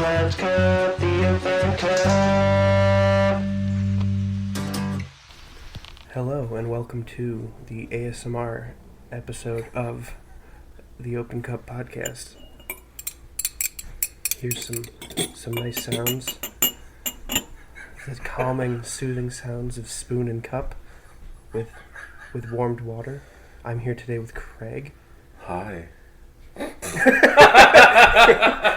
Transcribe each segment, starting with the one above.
Let's cut the open cup. Hello and welcome to the ASMR episode of the Open Cup podcast. Here's some nice sounds. The calming, soothing sounds of spoon and cup with warmed water. I'm here today with Craig. Hi.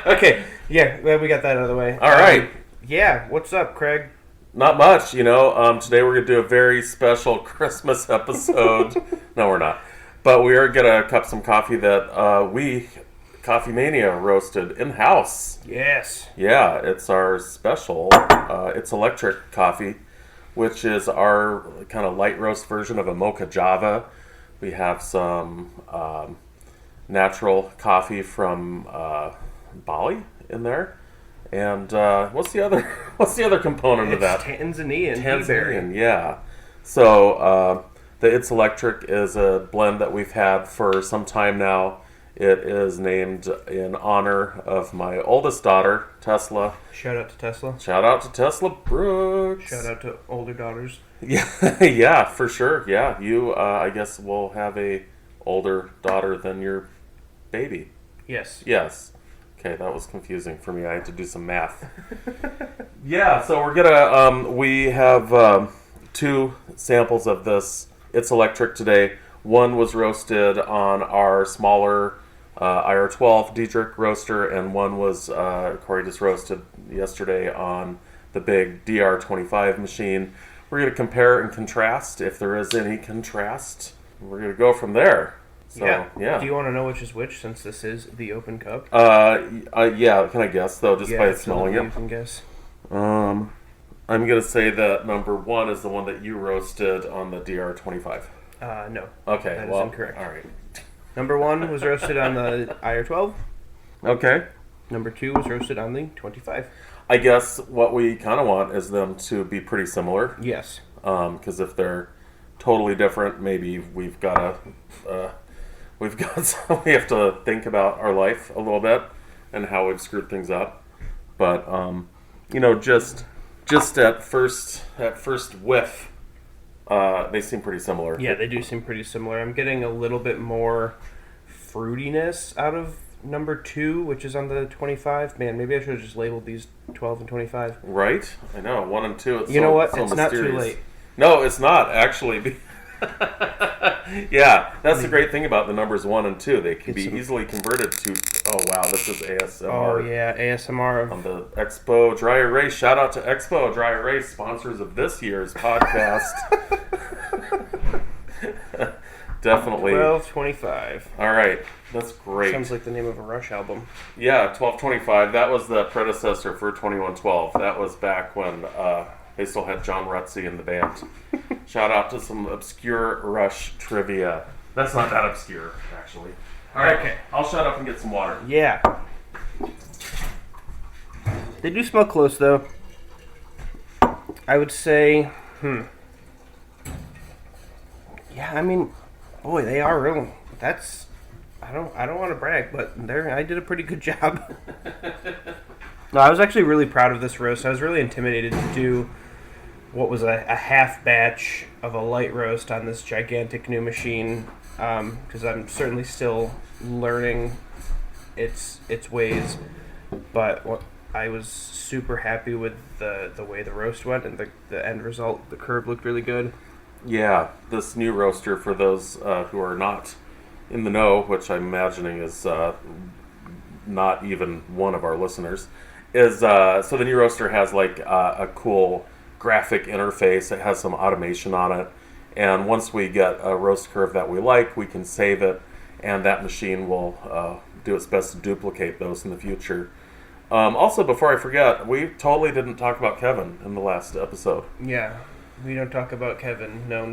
Okay, yeah, well, we got that out of the way. All right. Yeah, what's up, Craig? Not much, Today we're going to do a very special Christmas episode. No, we're not. But we are going to cup some coffee that we, Coffee Mania, roasted in-house. Yes. Yeah, it's our special. It's electric coffee, which is our kind of light roast version of a mocha java. We have some natural coffee from Bali in there. And what's the other component of that? Tanzanian. Tanzanian, yeah. So the It's Electric is a blend that we've had for some time now. It is named in honor of my oldest daughter, Tesla. Shout out to Tesla. Shout out to Tesla Brooks. Shout out to older daughters. Yeah, yeah, for sure. Yeah, you, I guess, will have a older daughter than your baby. Yes. Yes. Okay, that was confusing for me. I had to do some math. Yeah, so we're gonna, we have two samples of this It's Electric today. One was roasted on our smaller IR12 Diedrich roaster, and one was, Corey just roasted yesterday on the big DR25 machine. We're gonna compare and contrast, if there is any contrast. We're gonna go from there. So, yeah. Do you want to know which is which, since this is the Open Cup? Yeah. Can I guess though, just by smelling You it? can guess. I'm gonna say that number one is the one that you roasted on the DR25. No. Okay. That is well, incorrect. All right. Number one was roasted on the IR12. Okay. Number two was roasted on the 25. I guess what we kind of want is them to be pretty similar. Yes. Because if they're totally different, maybe we have to think about our life a little bit and how we've screwed things up. But just at first whiff, they seem pretty similar. Yeah, they do seem pretty similar. I'm getting a little bit more fruitiness out of number two, which is on the 25. Man, maybe I should have just labeled these 12 and 25. Right? I know. 1 and 2. It's Know what? So It's mysterious. not too late. No, it's not actually. Yeah, that's the great thing about the numbers 1 and 2. They can be easily converted to. Oh wow, this is ASMR. Oh yeah, ASMR. On the Expo Dry Erase. Shout out to Expo Dry Erase, sponsors of this year's podcast. Definitely. 1225. All right, that's great. Sounds like the name of a Rush album. Yeah, 1225. That was the predecessor for 2112. That was back when they still had John Rutsey in the band. Shout out to some obscure Rush trivia. That's not that obscure, actually. All right, Okay. I'll shut up and get some water. Yeah. They do smell close, though. I would say, yeah, I mean, boy, they are real. That's, I don't want to brag, but I did a pretty good job. No, I was actually really proud of this roast. I was really intimidated to do what was a half batch of a light roast on this gigantic new machine, because I'm certainly still learning its ways. But I was super happy with the way the roast went and the end result. The curve looked really good. Yeah, this new roaster, for those who are not in the know, which I'm imagining is not even one of our listeners, is so the new roaster has like a cool graphic interface. It has some automation on it, and once we get a roast curve that we like, we can save it, and that machine will do its best to duplicate those in the future. Also, before I forget, we totally didn't talk about Kevin in the last episode. Yeah, we don't talk about Kevin. No.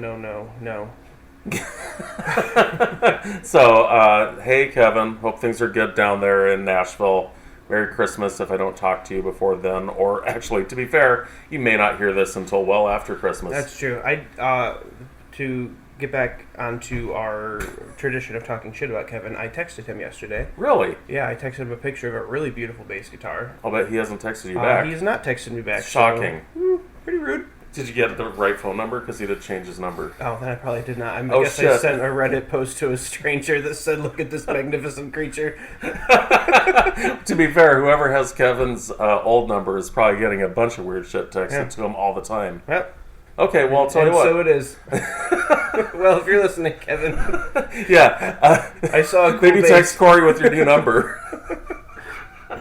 So, hey Kevin, hope things are good down there in Nashville. Merry Christmas if I don't talk to you before then. Or actually, to be fair, you may not hear this until well after Christmas. That's true. To get back onto our tradition of talking shit about Kevin, I texted him yesterday. Really? Yeah, I texted him a picture of a really beautiful bass guitar. I'll bet he hasn't texted you back. He has not texted me back. Shocking. So, pretty rude. Did you get the right phone number? Because he did change his number. Oh, then I probably did not. I Oh, guess I shit. sent a Reddit post to a stranger that said, "Look at this magnificent creature." To be fair, whoever has Kevin's old number is probably getting a bunch of weird shit texted Yeah. to him all the time. Well, Okay, well, I'll tell you and what. so it is. Well, if you're listening, Kevin, Yeah. I saw a cool Maybe bass. text Corey with your new number. All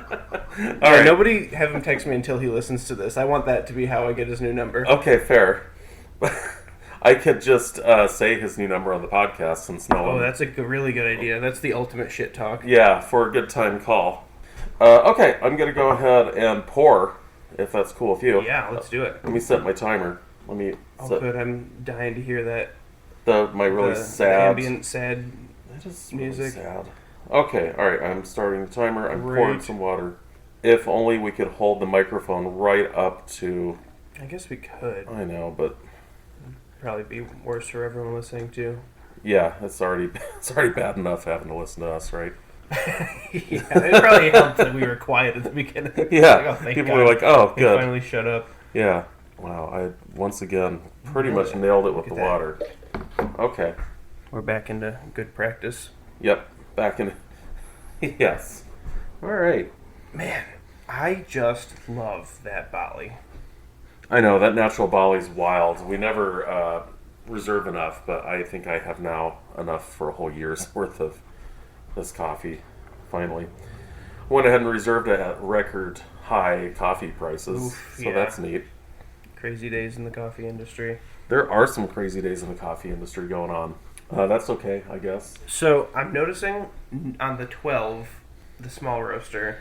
Yeah, right. nobody have him text me until he listens to this. I want that to be how I get his new number. Okay, fair. I could just say his new number on the podcast since no one... Oh, that's a really good idea. That's the ultimate shit talk. Yeah, for a good time call. Okay, I'm going to go ahead and pour, if that's cool with you. Yeah, let's do it. Let me set my timer. Let me Oh, set good. I'm dying to hear that. my really the sad... ambient, sad. That is music. really sad. Okay, alright, I'm starting the timer. I'm Great. pouring some water. If only we could hold the microphone right up to... I guess we could. I know, but... Probably be worse for everyone listening too. Yeah, it's already bad enough having to listen to us, right? Yeah, it probably helped that we were quiet at the beginning. Yeah, Like, oh, thank people God. were like, "Oh, They good." finally shut up. Yeah. Wow, I once again pretty much nailed it with the Look at that. water. Okay. We're back into good practice. Yep. Back in. Yes. All right. Man, I just love that Bali. I know that natural Bali's wild. We never reserve enough, but I think I have now enough for a whole year's worth of this coffee. Finally, went ahead and reserved it at record high coffee prices, Oof, so yeah. that's neat. Crazy days in the coffee industry. There are some crazy days in the coffee industry going on. That's okay, I guess. So I'm noticing on the 12, the small roaster,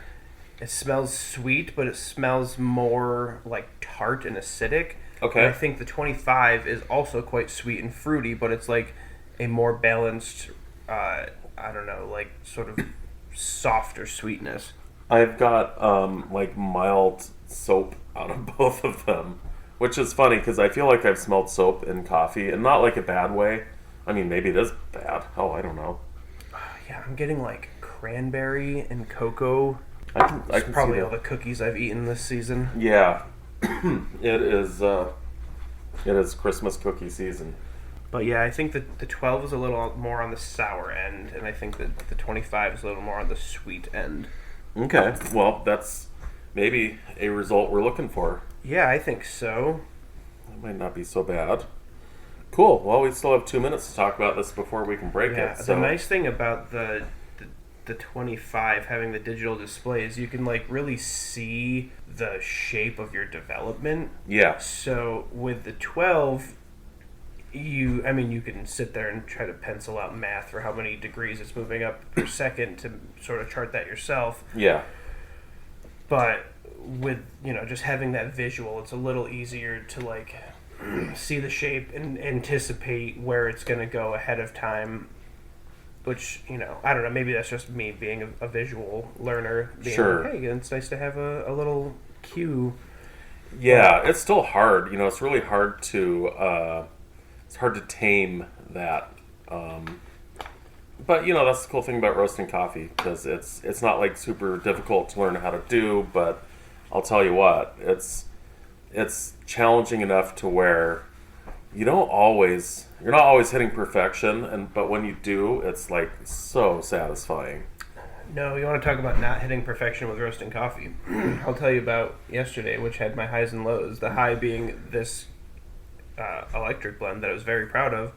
it smells sweet, but it smells more like tart and acidic. Okay. And I think the 25 is also quite sweet and fruity, but it's like a more balanced, I don't know, like sort of softer sweetness. I've got like mild soap out of both of them, which is funny because I feel like I've smelled soap in coffee, and not like a bad way. I mean, maybe it is bad. Oh, I don't know. Yeah, I'm getting like cranberry and cocoa. I can It's see probably that. all the cookies I've eaten this season. Yeah, it is. It is Christmas cookie season. But yeah, I think that the 12 is a little more on the sour end, and I think that the 25 is a little more on the sweet end. Okay, well, that's maybe a result we're looking for. Yeah, I think so. It might not be so bad. Cool. Well, we still have 2 minutes to talk about this before we can break Yeah, it. So the nice thing about the 25 having the digital display is you can like really see the shape of your development. yeah, So with the 12, you can sit there and try to pencil out math for how many degrees it's moving up per second to sort of chart that yourself. yeah, But with, just having that visual, it's a little easier to like see the shape and anticipate where it's going to go ahead of time. Which, I don't know, maybe that's just me being a visual learner. Being Sure. like, hey, it's nice to have a little cue. yeah. It's still hard. It's really hard to. It's hard to tame that. But that's the cool thing about roasting coffee, because it's not like super difficult to learn how to do. But I'll tell you what, it's challenging enough to where you're not always hitting perfection, but when you do, it's like so satisfying. No, you want to talk about not hitting perfection with roasting coffee. I'll tell you about yesterday, which had my highs and lows. The high being this electric blend that I was very proud of.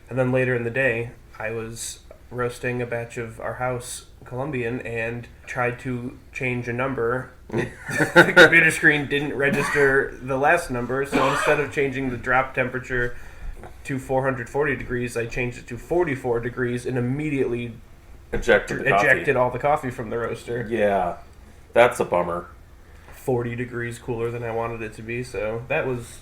And then later in the day, I was roasting a batch of our house Colombian and tried to change a number. The computer screen didn't register the last number, so instead of changing the drop temperature to 440 degrees, I changed it to 44 degrees and immediately Ejected the coffee. ejected all the coffee from the roaster. Yeah, that's a bummer. 40 degrees cooler than I wanted it to be, so that was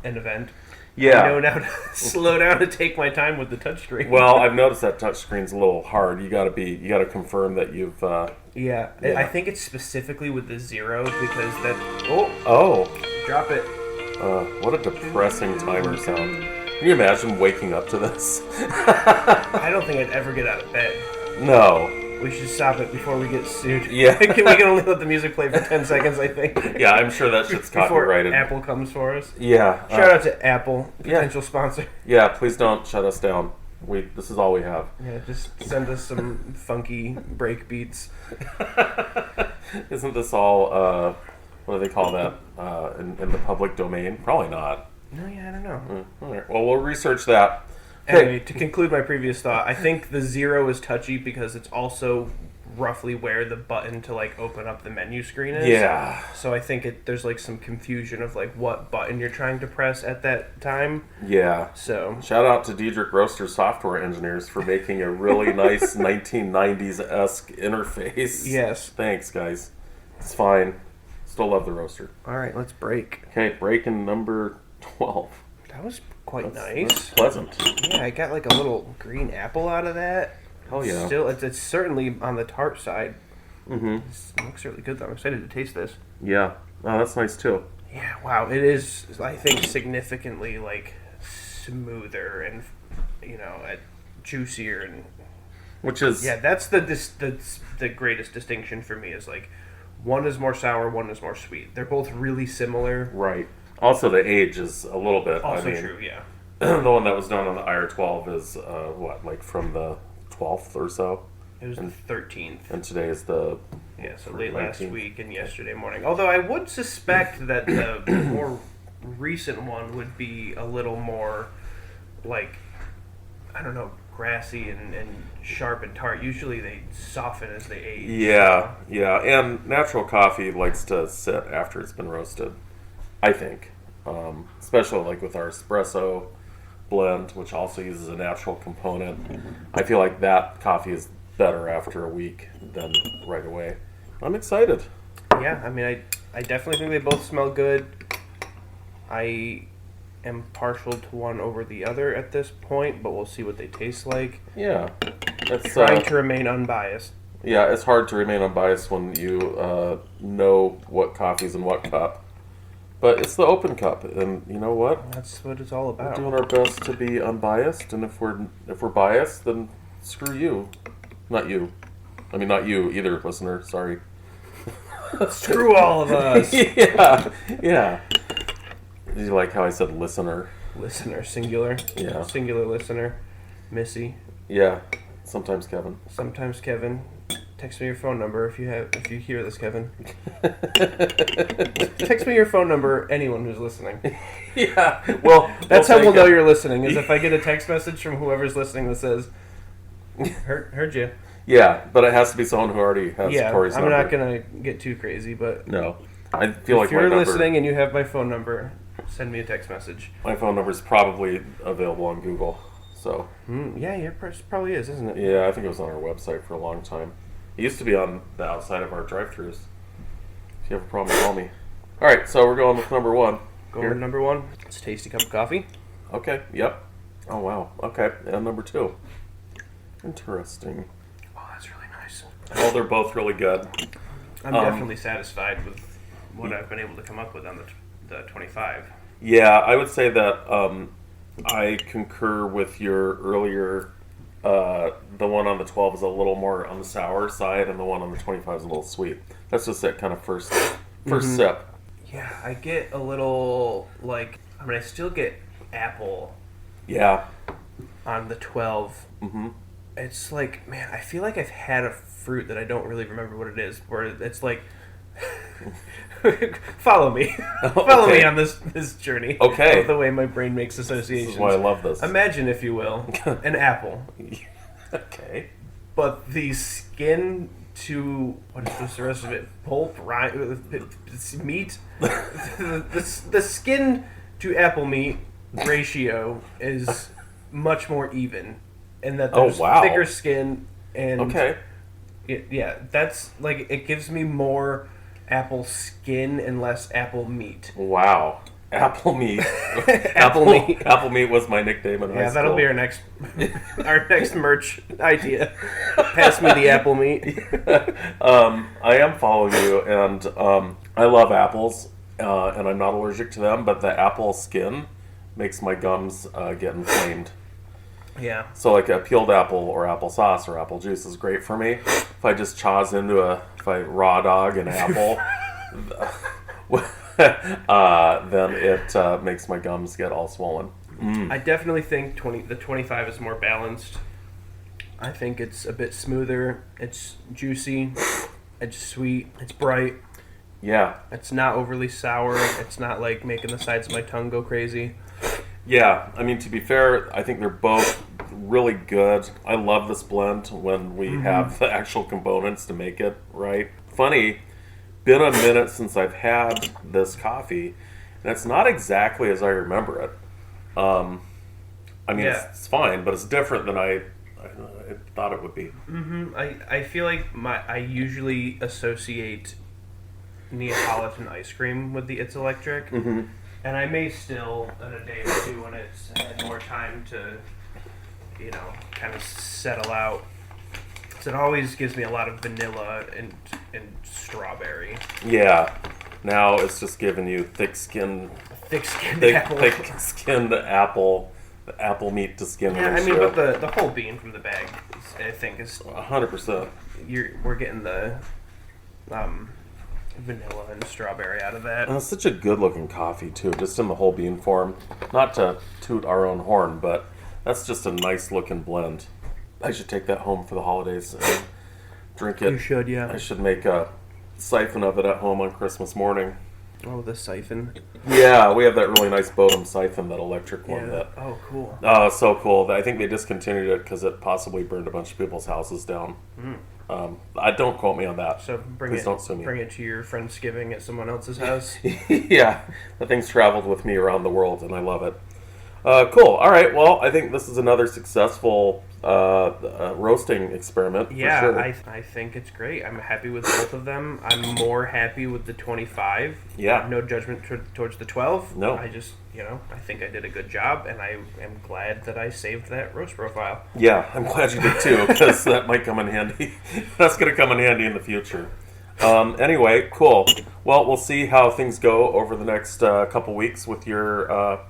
an event. Yeah. I know now to slow down and take my time with the touchscreen. Well, I've noticed that touchscreen's a little hard. You got to confirm that you've. yeah, Yeah. I think it's specifically with the zero because that. Oh, Oh, drop it. what a depressing timer sound. Can you imagine waking up to this? I don't think I'd ever get out of bed. No. We should stop it before we get sued. Yeah. we can only let the music play for 10 seconds, I think. Yeah, I'm sure that shit's Before copyrighted. Apple comes for us. Yeah. Shout out to Apple, potential sponsor. Yeah, please don't shut us down. This is all we have. Yeah, just send us some funky break beats. Isn't this all, what do they call that, in the public domain? Probably not. No, yeah, I don't know. All right. Well, we'll research that. Anyway, to conclude my previous thought, I think the 0 is touchy because it's also roughly where the button to like open up the menu screen is. Yeah. So I think there's like some confusion of like what button you're trying to press at that time. Yeah. So Shout out to Diedrich Roaster software engineers for making a really nice 1990s-esque interface. yes. Thanks, guys. It's fine. Still love the roaster. All right, let's break. Okay, break in number 12. That was quite That's nice. pleasant. Yeah, I got like a little green apple out of that. Hell yeah. Still, it's certainly on the tart side. Mm-hmm. It looks really good though. I'm excited to taste this. Yeah. Oh, that's nice too. Yeah, wow. It is, I think, significantly like smoother and juicier and Which is yeah. That's the greatest distinction for me is like one is more sour, one is more sweet. They're both really similar. right. Also, the age is a little bit. Also I mean, true, yeah. the one that was done on the IR12 is like from the 12th or so, It was the 13th. and today is the Yeah, so late last 19th. week and yesterday morning. Although I would suspect that the more recent one would be a little more, like, I don't know, grassy and sharp and tart. Usually they soften as they age. Yeah, yeah, and natural coffee likes to sit after it's been roasted, I think. Especially like with our espresso blend, which also uses a natural component. I feel like that coffee is better after a week than right away. I'm excited. Yeah, I mean, I definitely think they both smell good. I am partial to one over the other at this point, but we'll see what they taste like. Yeah, it's Trying to remain unbiased. yeah, it's hard to remain unbiased when you know what coffee's in what cup. But it's the open cup, and you know what? That's what it's all We're about. doing our best to be unbiased, and if we're biased, then screw you. Not you. I mean, not you either, listener. Sorry. Screw all of us. Yeah, yeah. Did you like how I said listener? Listener, singular. Yeah. Singular listener. Missy. Yeah. Sometimes Kevin. Sometimes Kevin. Text me your phone number if you hear this, Kevin. Text me your phone number, anyone who's listening. Yeah. Well, That's how take we'll know it. you're listening, is if I get a text message from whoever's listening that says, heard you. Yeah, but it has to be someone who already has Yeah, Corey's I'm number. not going to get too crazy, but No. I feel like if you're my number, listening and you have my phone number, send me a text message. my phone number is probably available on Google. So, Yeah, it probably is, isn't it? yeah, I think it was on our website for a long time. It used to be on the outside of our drive-thrus. If you have a problem, call me. All right, so we're going with number 1. Going with number 1. It's a tasty cup of coffee. Okay, yep. Oh, wow. Okay, and number 2. Interesting. Oh, that's really nice. Well, they're both really good. I'm definitely satisfied with what I've been able to come up with on the 25. Yeah, I would say that I concur with your earlier. The one on the 12 is a little more on the sour side, and the one on the 25 is a little sweet. That's just that kind of first sip. Yeah, I get a little, like, I mean, I still get apple Yeah. on the 12. Mm-hmm. It's like, man, I feel like I've had a fruit that I don't really remember what it is, where it's like, follow me. Follow me on this journey. Okay. Of the way my brain makes associations. This is why I love this. Imagine, if you will, an apple, Okay. but the skin to, what is the rest of it? Pulp, meat? the skin to apple meat ratio is much more even. And that there's wow. thicker skin and... Okay. Yeah, that's, like, it gives me more apple skin and less apple meat. Wow. Apple meat. Apple meat. Apple meat was my nickname in high Yeah, school. that'll be our next merch idea. Pass me the apple meat. I am following you, and I love apples, and I'm not allergic to them, but the apple skin makes my gums get inflamed. Yeah. So like a peeled apple or applesauce or apple juice is great for me. If I just chaws into if I raw dog an apple, then it makes my gums get all swollen. I definitely think the 25 is more balanced. I think it's a bit smoother. It's juicy. It's sweet. It's bright. Yeah. It's not overly sour. It's not like making the sides of my tongue go crazy. Yeah, I mean, to be fair, I think they're both really good. I love this blend when we have the actual components to make it, right? Funny, been a minute since I've had this coffee, and it's not exactly as I remember it. I mean, Yeah. it's fine, but it's different than I thought it would be. I feel like I usually associate Neapolitan ice cream with the It's Electric. And I may still, in a day or two when it's had more time to, kind of settle out. So it always gives me a lot of vanilla and strawberry. Yeah. Now it's just giving you thick-skinned Thick-skinned apple. thick-skinned apple, the apple meat to skin Yeah, I ratio. mean, but the whole bean from the bag, I think, is 100%. we're getting the vanilla and strawberry out of that. And it's such a good-looking coffee too, just in the whole bean form. Not to toot our own horn, but that's just a nice-looking blend. I should take that home for the holidays and drink it. You should, yeah. I should make a siphon of it at home on Christmas morning. Oh, the siphon. Yeah, we have that really nice Bodum siphon, that electric one. Yeah. Oh, cool. Oh, so cool. I think they discontinued it because it possibly burned a bunch of people's houses down. I don't quote me on that. So Please don't sue me. bring it to your Friendsgiving at someone else's house. Yeah, the thing's traveled with me around the world, and I love it. Cool. All right. Well, I think this is another successful roasting experiment. Yeah, for sure. I think it's great. I'm happy with both of them. I'm more happy with the 25. Yeah. No judgment towards the 12. No. I just, I think I did a good job, and I am glad that I saved that roast profile. Yeah, I'm glad you did too, because that might come in handy. That's going to come in handy in the future. Anyway, cool. Well, we'll see how things go over the next couple weeks with your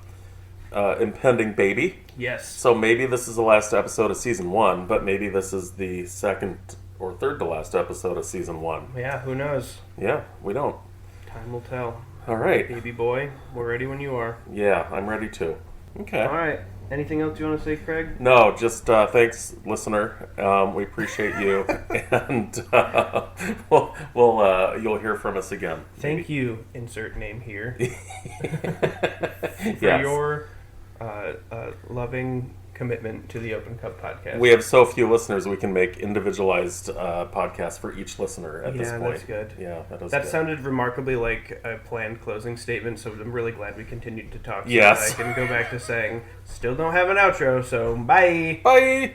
impending baby. Yes. So maybe this is the last episode of season 1, but maybe this is the second or third to last episode of season 1. Yeah, who knows? Yeah, we don't. Time will tell. All right. Baby boy, we're ready when you are. Yeah, I'm ready too. Okay. All right. Anything else you want to say, Craig? No, just thanks, listener. We appreciate you, and you'll hear from us again. Thank you, insert name here, for Yes. your loving commitment to the Open Cup podcast. We have so few listeners, we can make individualized podcasts for each listener at this Yeah, point. that's good. Yeah, that is That good. sounded remarkably like a planned closing statement, so I'm really glad we continued to talk. So Yes. that I can go back to saying, still don't have an outro, so bye! Bye!